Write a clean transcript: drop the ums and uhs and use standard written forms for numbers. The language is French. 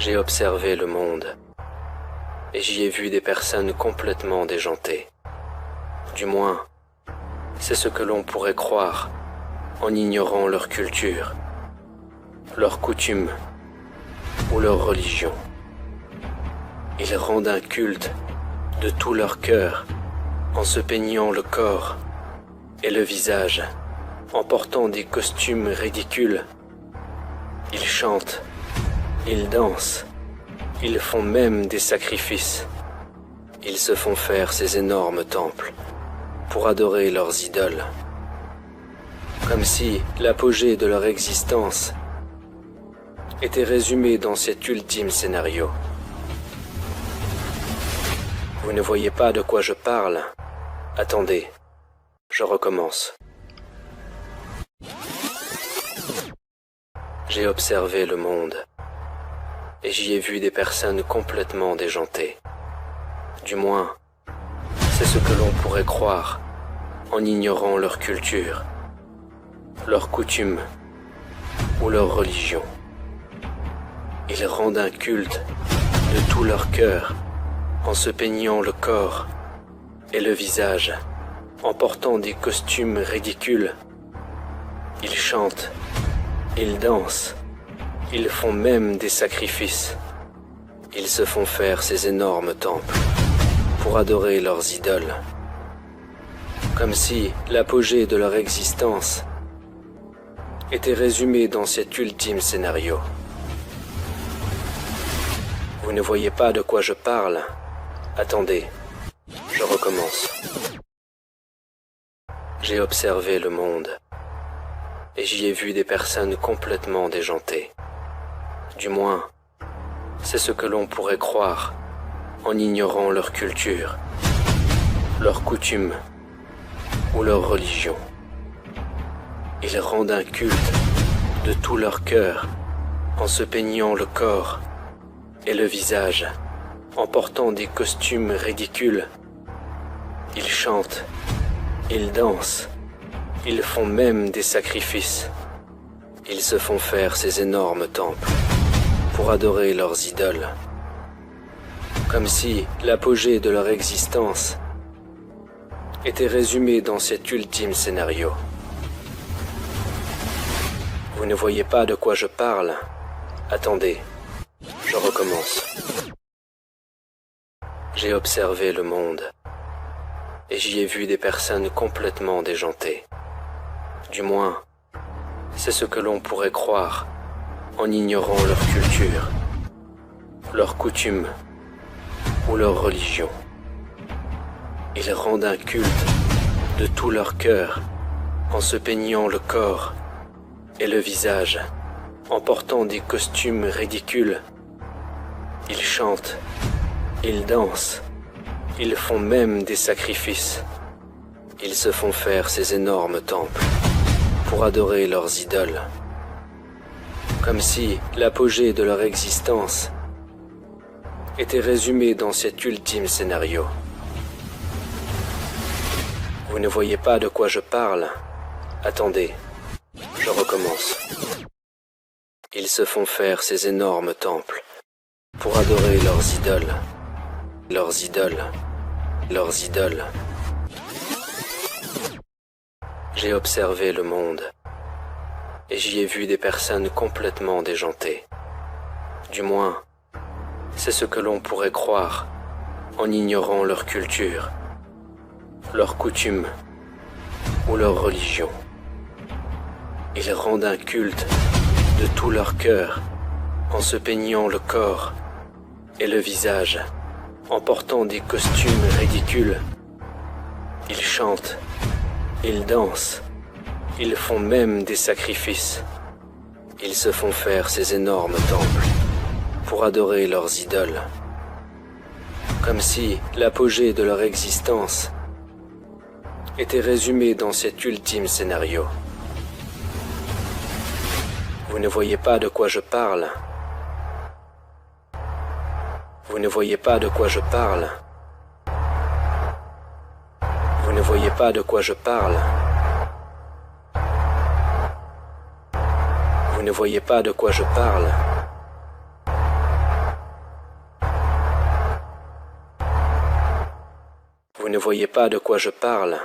J'ai observé le monde, et j'y ai vu des personnes complètement déjantées. Du moins, c'est ce que l'on pourrait croire en ignorant leur culture, leurs coutumes ou leur religion. Ils rendent un culte de tout leur cœur en se peignant le corps et le visage, en portant des costumes ridicules. Ils chantent, ils dansent, ils font même des sacrifices. Ils se font faire ces énormes temples pour adorer leurs idoles, comme si l'apogée de leur existence était résumée dans cet ultime scénario. Vous ne voyez pas de quoi je parle? Attendez, je recommence. J'ai observé le monde, et j'y ai vu des personnes complètement déjantées. Du moins, c'est ce que l'on pourrait croire en ignorant leur culture, leurs coutumes ou leur religion. Ils rendent un culte de tout leur cœur en se peignant le corps et le visage, en portant des costumes ridicules. Ils chantent, ils dansent, ils font même des sacrifices. Ils se font faire ces énormes temples pour adorer leurs idoles, comme si l'apogée de leur existence était résumée dans cet ultime scénario. Vous ne voyez pas de quoi je parle? Attendez, je recommence. J'ai observé le monde, et j'y ai vu des personnes complètement déjantées. Du moins, c'est ce que l'on pourrait croire en ignorant leur culture, leurs coutumes ou leur religion. Ils rendent un culte de tout leur cœur en se peignant le corps et le visage, en portant des costumes ridicules. Ils chantent, ils dansent, ils font même des sacrifices. Ils se font faire ces énormes temples pour adorer leurs idoles, comme si l'apogée de leur existence était résumée dans cet ultime scénario. Vous ne voyez pas de quoi je parle? Attendez, je recommence. J'ai observé le monde, et j'y ai vu des personnes complètement déjantées. Du moins, c'est ce que l'on pourrait croire en ignorant leur culture, leurs coutumes ou leur religion. Ils rendent un culte de tout leur cœur en se peignant le corps et le visage, en portant des costumes ridicules. Ils chantent, ils dansent, ils font même des sacrifices. Ils se font faire ces énormes temples pour adorer leurs idoles, comme si l'apogée de leur existence était résumée dans cet ultime scénario. Vous ne voyez pas de quoi je parle? Attendez, je recommence. Ils se font faire ces énormes temples pour adorer leurs idoles, leurs idoles, leurs idoles. J'ai observé le monde, et j'y ai vu des personnes complètement déjantées. Du moins, c'est ce que l'on pourrait croire en ignorant leur culture, leurs coutumes ou leur religion. Ils rendent un culte de tout leur cœur en se peignant le corps et le visage, en portant des costumes ridicules. Ils chantent, ils dansent, ils font même des sacrifices. Ils se font faire ces énormes temples pour adorer leurs idoles, comme si l'apogée de leur existence était résumée dans cet ultime scénario. Vous ne voyez pas de quoi je parle? Vous ne voyez pas de quoi je parle? Vous ne voyez pas de quoi je parle? Vous ne voyez pas de quoi je parle? Vous ne voyez pas de quoi je parle.